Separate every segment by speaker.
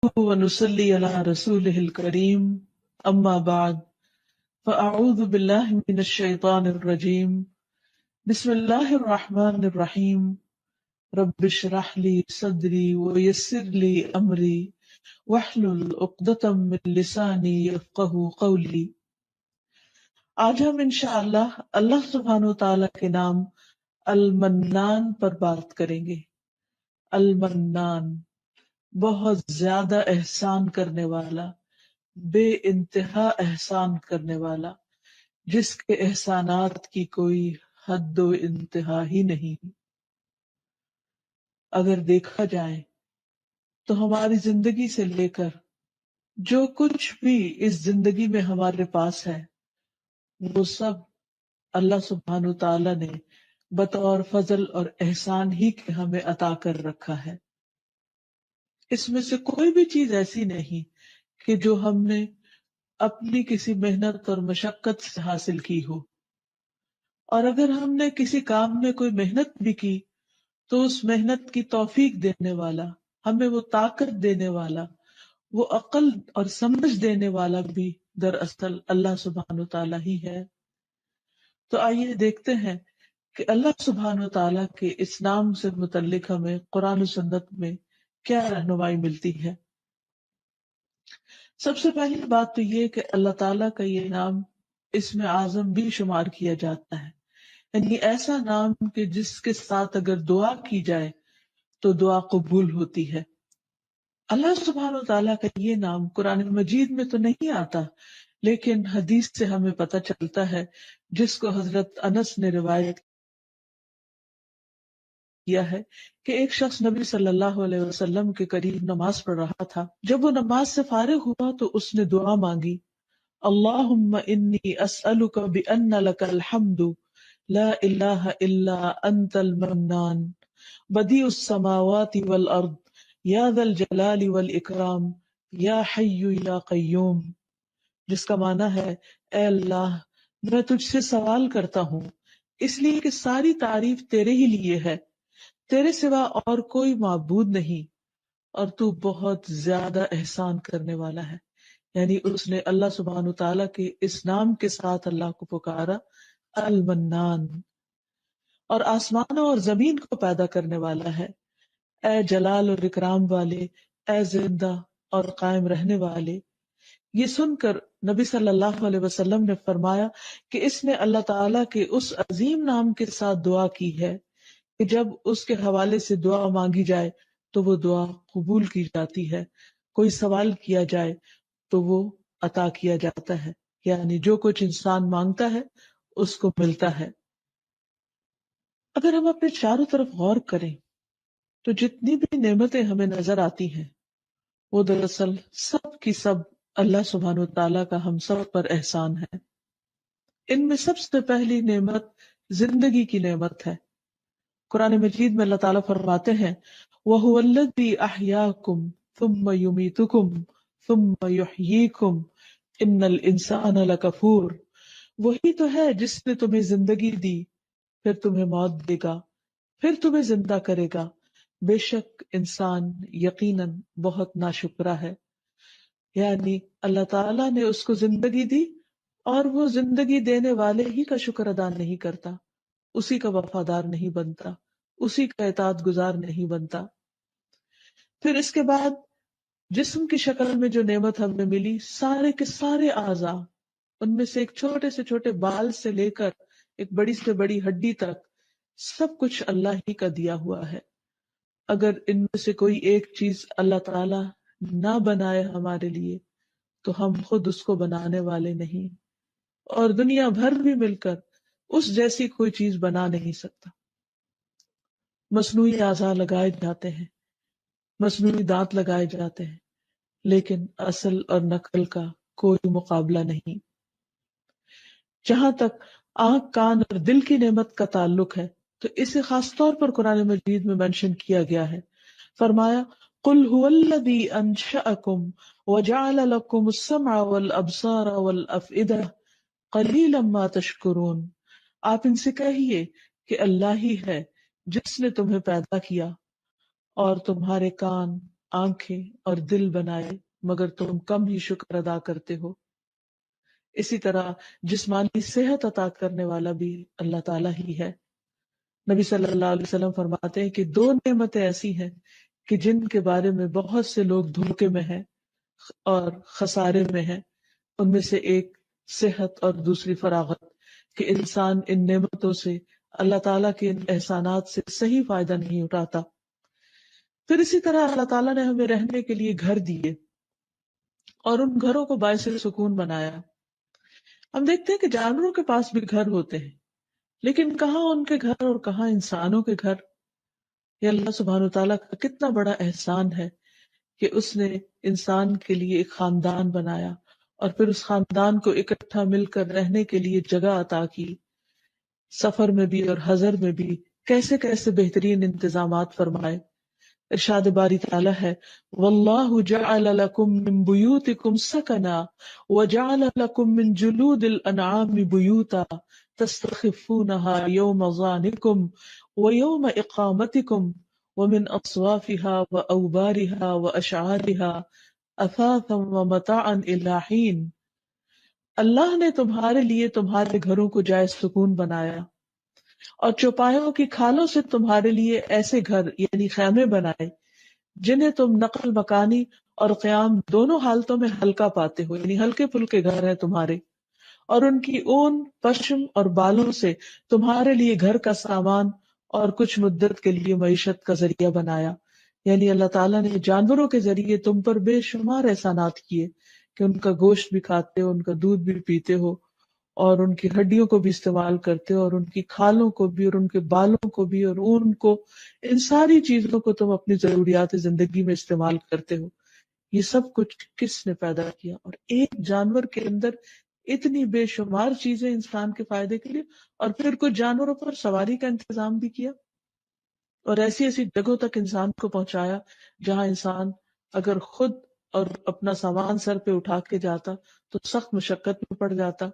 Speaker 1: ونصلي على رسوله الكريم أما بعد فأعوذ بالله من الشيطان الرجيم بسم الله الرحمن الرحيم رب اشرح لي صدري ويسر لي أمري واحلل عقدة من لساني يفقه قولي۔ آج ہم انشاءاللہ اللہ سبحانہ وتعالی کے نام المنان پر بات کریں گے۔ المنان، بہت زیادہ احسان کرنے والا، بے انتہا احسان کرنے والا، جس کے احسانات کی کوئی حد و انتہا ہی نہیں۔ اگر دیکھا جائے تو ہماری زندگی سے لے کر جو کچھ بھی اس زندگی میں ہمارے پاس ہے وہ سب اللہ سبحانہ تعالیٰ نے بطور فضل اور احسان ہی کے ہمیں عطا کر رکھا ہے۔ اس میں سے کوئی بھی چیز ایسی نہیں کہ جو ہم نے اپنی کسی محنت اور مشقت سے حاصل کی ہو، اور اگر ہم نے کسی کام میں کوئی محنت بھی کی تو اس محنت کی توفیق دینے والا، ہمیں وہ طاقت دینے والا، وہ عقل اور سمجھ دینے والا بھی دراصل اللہ سبحانہ و تعالیٰ ہی ہے۔ تو آئیے دیکھتے ہیں کہ اللہ سبحانہ و تعالیٰ کے اس نام سے متعلق ہمیں قرآن و سنت میں کیا رہنمائی ملتی ہے۔ سب سے پہلی بات تو یہ کہ اللہ تعالیٰ کا یہ نام اس میں اعظم بھی شمار کیا جاتا ہے، یعنی ایسا نام کہ جس کے ساتھ اگر دعا کی جائے تو دعا قبول ہوتی ہے۔ اللہ سبحانہ وتعالیٰ کا یہ نام قرآن مجید میں تو نہیں آتا، لیکن حدیث سے ہمیں پتہ چلتا ہے، جس کو حضرت انس نے روایت کیا ہے کہ ایک شخص نبی صلی اللہ علیہ وسلم کے قریب نماز پڑھ رہا تھا۔ جب وہ نماز سے فارغ ہوا تو اس نے دعا مانگی، اللہم انی اسألک بأن لک الحمد لا الہ الا انت المنان بدیع السماوات والارض یا ذا الجلال والاکرام یا حی یا قیوم، جس کا معنی ہے، اے اللہ میں تجھ سے سوال کرتا ہوں اس لیے کہ ساری تعریف تیرے ہی لیے ہے، تیرے سوا اور کوئی معبود نہیں، اور تو بہت زیادہ احسان کرنے والا ہے۔ یعنی اس نے اللہ سبحانہ تعالیٰ کے اس نام کے ساتھ اللہ کو پکارا، المنان، اور آسمانوں اور زمین کو پیدا کرنے والا ہے، اے جلال اور اکرام والے، اے زندہ اور قائم رہنے والے۔ یہ سن کر نبی صلی اللہ علیہ وسلم نے فرمایا کہ اس نے اللہ تعالیٰ کے اس عظیم نام کے ساتھ دعا کی ہے کہ جب اس کے حوالے سے دعا مانگی جائے تو وہ دعا قبول کی جاتی ہے، کوئی سوال کیا جائے تو وہ عطا کیا جاتا ہے، یعنی جو کچھ انسان مانگتا ہے اس کو ملتا ہے۔ اگر ہم اپنے چاروں طرف غور کریں تو جتنی بھی نعمتیں ہمیں نظر آتی ہیں وہ دراصل سب کی سب اللہ سبحانہ و تعالیٰ کا ہم سب پر احسان ہے۔ ان میں سب سے پہلی نعمت زندگی کی نعمت ہے۔ قرآن مجید میں اللہ تعالیٰ فرماتے ہیں، وَهُوَ الَّذِي أَحْيَاكُمْ ثُمَّ يُمِيتُكُمْ ثُمَّ يُحْيِيكُمْ إِنَّ الْإِنسَانَ لَكَفُورٌ، وہی تو ہے جس نے تمہیں زندگی دی، پھر تمہیں موت دے گا، پھر تمہیں زندہ کرے گا، بے شک انسان یقیناً بہت ناشکرا ہے۔ یعنی اللہ تعالیٰ نے اس کو زندگی دی اور وہ زندگی دینے والے ہی کا شکر ادا نہیں کرتا، اسی کا وفادار نہیں بنتا، اسی کا اطاعت گزار نہیں بنتا۔ پھر اس کے بعد جسم کی شکل میں جو نعمت ہمیں ملی، سارے کے سارے اعضاء، ان میں سے ایک چھوٹے سے چھوٹے بال سے لے کر ایک بڑی سے بڑی ہڈی تک، سب کچھ اللہ ہی کا دیا ہوا ہے۔ اگر ان میں سے کوئی ایک چیز اللہ تعالی نہ بنائے ہمارے لیے تو ہم خود اس کو بنانے والے نہیں، اور دنیا بھر بھی مل کر اس جیسی کوئی چیز بنا نہیں سکتا۔ مصنوعی اعضاء لگائے جاتے ہیں، مصنوعی دانت لگائے جاتے ہیں، لیکن اصل اور نقل کا کوئی مقابلہ نہیں۔ جہاں تک آنکھ، کان اور دل کی نعمت کا تعلق ہے تو اسے خاص طور پر قرآن مجید میں منشن کیا گیا ہے۔ فرمایا، قُلْ هُوَ الَّذِي أَنشَأَكُمْ وَجَعَلَ لَكُمُ السَّمْعَ وَالْأَبْصَارَ وَالْأَفْئِدَةَ قَلِيلًا مَا تَشْكُرُونَ، آپ ان سے کہیے کہ اللہ ہی ہے جس نے تمہیں پیدا کیا اور تمہارے کان، آنکھیں اور دل بنائے مگر تم کم ہی شکر ادا کرتے ہو۔ اسی طرح جسمانی صحت عطا کرنے والا بھی اللہ تعالیٰ ہی ہے۔ نبی صلی اللہ علیہ وسلم فرماتے ہیں کہ دو نعمتیں ایسی ہیں کہ جن کے بارے میں بہت سے لوگ دھوکے میں ہیں اور خسارے میں ہیں۔ ان میں سے ایک صحت اور دوسری فراغت، کہ انسان ان نعمتوں سے، اللہ تعالیٰ کے ان احسانات سے صحیح فائدہ نہیں اٹھاتا۔ پھر اسی طرح اللہ تعالیٰ نے ہمیں رہنے کے لیے گھر دیے اور ان گھروں کو باعث سکون بنایا۔ ہم دیکھتے ہیں کہ جانوروں کے پاس بھی گھر ہوتے ہیں، لیکن کہاں ان کے گھر اور کہاں انسانوں کے گھر۔ یہ اللہ سبحانہ وتعالیٰ کا کتنا بڑا احسان ہے کہ اس نے انسان کے لیے ایک خاندان بنایا اور پھر اس خاندان کو اکٹھا مل کر رہنے کے لیے جگہ عطا کی، سفر میں بھی اور حضر میں بھی کیسے کیسے بہترین انتظامات فرمائے۔ ارشاد باری تعالیٰ ہے واللہ جعل لکم من بیوتکم سکنا وجعل لکم من جلود الانعام بیوتا تستخفونها یوم ظعنکم ویوم اقامتکم ومن اصوافها واوبارها واشعارها اثاثا ومتاعا الی حین۔ اللہ نے تمہارے لیے تمہارے گھروں کو جائے سکون بنایا اور چوپایوں کی کھالوں سے تمہارے لیے ایسے گھر یعنی خیمے بنائے جنہیں تم نقل مکانی اور قیام دونوں حالتوں میں ہلکا پاتے ہو، یعنی ہلکے پھلکے گھر ہیں تمہارے، اور ان کی اون، پشم اور بالوں سے تمہارے لیے گھر کا سامان اور کچھ مدت کے لیے معیشت کا ذریعہ بنایا۔ یعنی اللہ تعالیٰ نے جانوروں کے ذریعے تم پر بے شمار احسانات کیے کہ ان کا گوشت بھی کھاتے ہو، ان کا دودھ بھی پیتے ہو، اور ان کی ہڈیوں کو بھی استعمال کرتے ہو، اور ان کی کھالوں کو بھی، اور ان کے بالوں کو بھی، اور اون کو، ان ساری چیزوں کو تم اپنی ضروریات زندگی میں استعمال کرتے ہو۔ یہ سب کچھ کس نے پیدا کیا؟ اور ایک جانور کے اندر اتنی بے شمار چیزیں انسان کے فائدے کے لیے، اور پھر کچھ جانوروں پر سواری کا انتظام بھی کیا، اور ایسی ایسی جگہوں تک انسان کو پہنچایا جہاں انسان اگر خود اور اپنا سامان سر پہ اٹھا کے جاتا تو سخت مشقت میں پڑ جاتا۔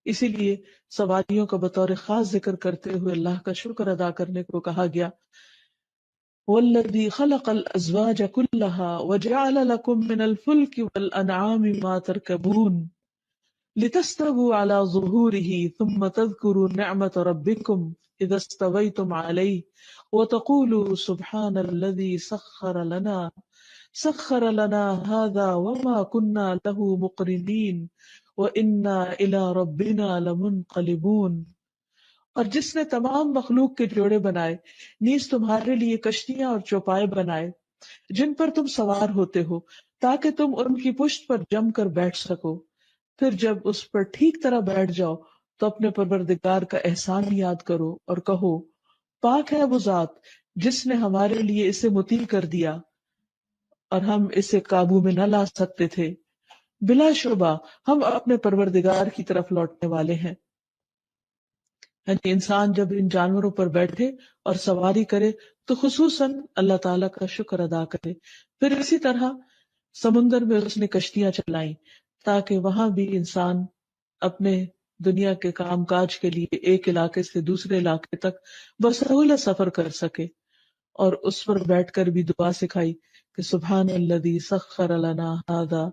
Speaker 1: اسی لیے سواریوں کا بطور خاص ذکر کرتے ہوئے اللہ کا شکر ادا کرنے کو کہا گیا۔ وَالَّذِي خَلَقَ الْأَزْوَاجَ كُلَّهَا وَجَعَلَ لَكُم مِّنَ الْفُلْكِ وَالْأَنْعَامِ مَا تَرْكَبُونَ لِتَسْتَوُوا عَلَى ظُهُورِهِ ثُمَّ تَذْكُرُوا نِعْمَةَ رَبِّكُمْ إِذَا اسْتَوَيْتُمْ عَلَيْهِ وَتَقُولُوا سُبْحَانَ الَّذِي سَخَّرَ لَنَا هَذَا وَمَا كُنَّا لَهُ مُقْرِنِينَ وَإِنَّا إِلَى رَبِّنَا لَمُنْقَلِبُونَ۔ اور جس نے تمام مخلوق کے جوڑے بنائے، نیز تمہارے لیے کشتیاں اور چوپائے بنائے جن پر تم سوار ہوتے ہو تاکہ تم ان کی پشت پر جم کر بیٹھ سکو، پھر جب اس پر ٹھیک طرح بیٹھ جاؤ تو اپنے پروردگار کا احسان یاد کرو اور کہو پاک ہے وہ ذات جس نے ہمارے لیے اسے مطیع کر دیا اور ہم اسے قابو میں نہ لا سکتے تھے۔ بلا شبہ ہم اپنے پروردگار کی طرف لوٹنے والے ہیں۔ یعنی انسان جب ان جانوروں پر بیٹھے اور سواری کرے تو خصوصاً اللہ تعالیٰ کا شکر ادا کرے۔ پھر اسی طرح سمندر میں اس نے کشتیاں چلائیں تاکہ وہاں بھی انسان اپنے دنیا کے کام کاج کے لیے ایک علاقے سے دوسرے علاقے تک بسہولت سفر کر سکے، اور اس پر بیٹھ کر بھی دعا سکھائی کہ سبحان الذی سخر لنا ھذا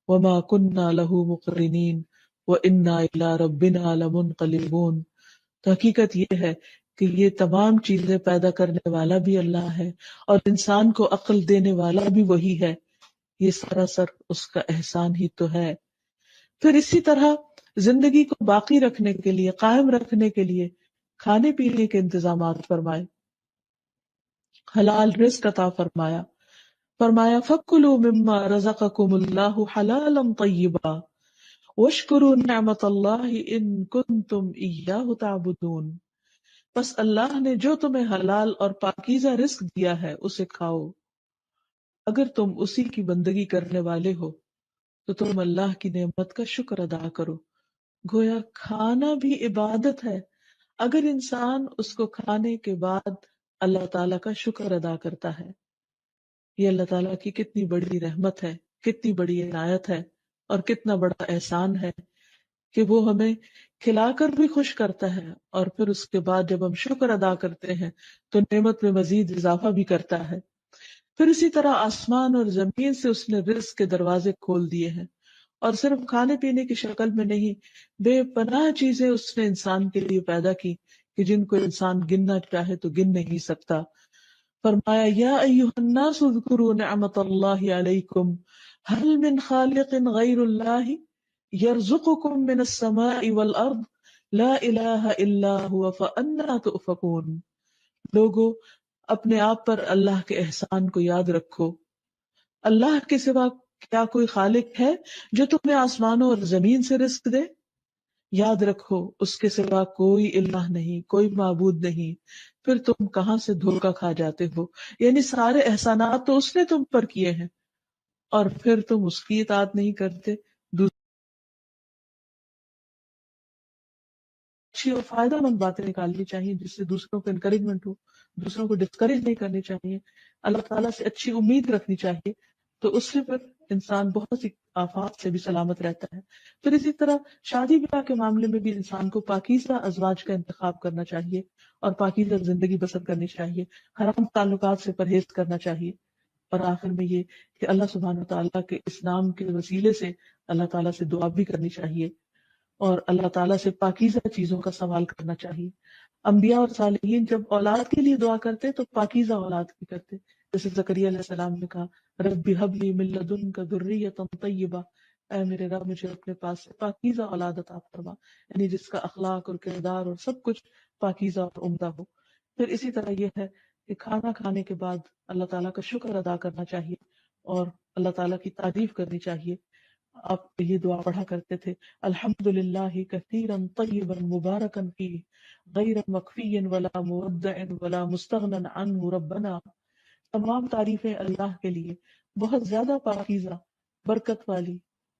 Speaker 1: وما كنا له مقرنین وانا الی ربنا لمنقلبون۔ تو حقیقت یہ ہے کہ یہ تمام چیزیں پیدا کرنے والا بھی اللہ ہے اور انسان کو عقل دینے والا بھی وہی ہے۔ یہ سراسر اس کا احسان ہی تو ہے۔ پھر اسی طرح زندگی کو باقی رکھنے کے لیے، قائم رکھنے کے لیے کھانے پینے کے انتظامات فرمائے، حلال رزق عطا فرمایا۔ فرمایا فَكُلُوا مِمَّا رَزَقَكُمُ اللَّهُ حَلَالًا طَيِّبًا وَاشْكُرُوا نِعْمَةَ اللَّهِ إِن كُنتُمْ إِيَّاهُ تَعْبُدُونَ۔ بس اللہ نے جو تمہیں حلال اور پاکیزہ رزق دیا ہے اسے کھاؤ، اگر تم اسی کی بندگی کرنے والے ہو تو تم اللہ کی نعمت کا شکر ادا کرو۔ گویا کھانا بھی عبادت ہے اگر انسان اس کو کھانے کے بعد اللہ تعالیٰ کا شکر ادا کرتا ہے۔ یہ اللہ تعالیٰ کی کتنی بڑی رحمت ہے، کتنی بڑی عنایت ہے، اور کتنا بڑا احسان ہے کہ وہ ہمیں کھلا کر بھی خوش کرتا ہے، اور پھر اس کے بعد جب ہم شکر ادا کرتے ہیں تو نعمت میں مزید اضافہ بھی کرتا ہے۔ پھر اسی طرح آسمان اور زمین سے اس نے رزق کے دروازے کھول دیے ہیں، اور صرف کھانے پینے کی شکل میں نہیں، بے پناہ چیزیں اس نے انسان کے لیے پیدا کی کہ جن کو انسان گننا چاہے تو گن نہیں سکتا۔ فرمایا یا ایھا الناس اذکروا نعمت اللہ علیکم هل من خالق غیر اللہ یرزقکم من السماء والارض لا الہ الا هو فانا تؤفکون۔ لوگو، اپنے آپ پر اللہ کے احسان کو یاد رکھو۔ اللہ کے سوا کیا کوئی خالق ہے جو تمہیں آسمانوں اور زمین سے رزق دے؟ یاد رکھو اس کے سوا کوئی الہ نہیں، کوئی معبود نہیں، پھر تم کہاں سے دھوکا کھا جاتے ہو؟ یعنی سارے احسانات تو اس نے تم پر کیے ہیں، اور پھر تم اس کی اطاعت نہیں کرتے۔ اچھی اور فائدہ مند باتیں نکالنی چاہیے جس سے دوسروں کو انکریجمنٹ ہو، دوسروں کو ڈسکریج نہیں کرنی چاہیے، اللہ تعالیٰ سے اچھی امید رکھنی چاہیے، تو اس سے پھر انسان بہت سی آفات سے بھی سلامت رہتا ہے۔ پھر اسی طرح شادی بیاہ کے معاملے میں بھی انسان کو پاکیزہ ازواج کا انتخاب کرنا چاہیے اور پاکیزہ زندگی بسر کرنی چاہیے، حرام تعلقات سے پرہیز کرنا چاہیے، اور آخر میں یہ کہ اللہ سبحانہ تعالیٰ کے اس نام کے وسیلے سے اللہ تعالیٰ سے دعا بھی کرنی چاہیے اور اللہ تعالیٰ سے پاکیزہ چیزوں کا سوال کرنا چاہیے۔ انبیاء اور صالحین جب اولاد کے لیے دعا کرتے تو پاکیزہ اولاد کی کرتے، جیسے زکریا علیہ السلام نے کہا رب ہب لی من لدنک ذریۃ طیبہ، اے میرے رب مجھے اپنے پاس سے پاکیزہ اولاد عطا فرما، یعنی جس کا اخلاق اور کردار اور سب کچھ پاکیزہ اور عمدہ ہو۔ پھر اسی طرح یہ ہے کہ کھانا کھانے کے بعد اللہ تعالیٰ کا شکر ادا کرنا چاہیے اور اللہ تعالیٰ کی تعریف کرنی چاہیے۔ آپ یہ دعا پڑھا کرتے تھے الحمد للہ کثیرا طیبا مبارکا فیہ غیر مکفی ولا مودع ولا مستغنى عنہ ربنا، تمام تعریفیں اللہ کے لیے بہت زیادہ پاکیزہ، برکت والی،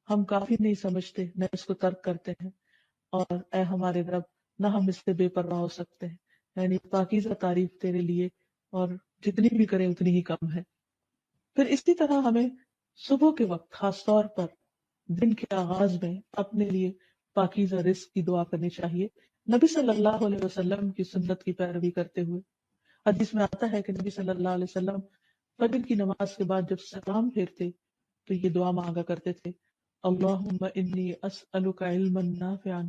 Speaker 1: ہم کافی نہیں سمجھتے نہ اس کو ترک کرتے ہیں، اور اے ہمارے رب نہ ہم اس سے بے پرواہ ہو سکتے ہیں، یعنی پاکیزہ تعریف تیرے لیے، اور جتنی بھی کریں اتنی ہی کم ہے۔ پھر اسی طرح ہمیں صبح کے وقت خاص طور پر دن کے آغاز میں اپنے لیے پاکیزہ رزق کی دعا کرنی چاہیے، نبی صلی اللہ علیہ وسلم کی سنت کی پیروی کرتے ہوئے۔ حدیث میں آتا ہے کہ نبی صلی اللہ علیہ وسلم فجر کی نماز کے بعد جب سلام پھیرتے تو یہ دعا مانگا کرتے تھے اللہم انی اسألک علما نافعا،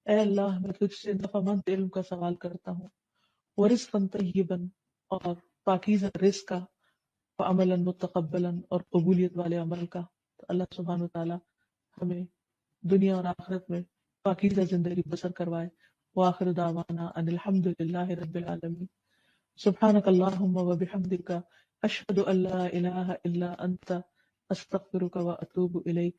Speaker 1: اے اللہ میں تجھ سے نفع مند علم کا سوال کرتا ہوں، ورزقا طیبا، اور پاکیزہ رزق کا، وعملا متقبلا، اور قبولیت والے عمل کا۔ تو اللہ سبحانہ وتعالی ہمیں دنیا اور آخرت میں پاکیزہ زندگی بسر کروائے۔ وآخر دعوانا ان الحمد للہ رب العالمین۔ سبحانک اللہم وبحمدک اشہد ان لا الہ الا انت استغفرک واتوب الیک۔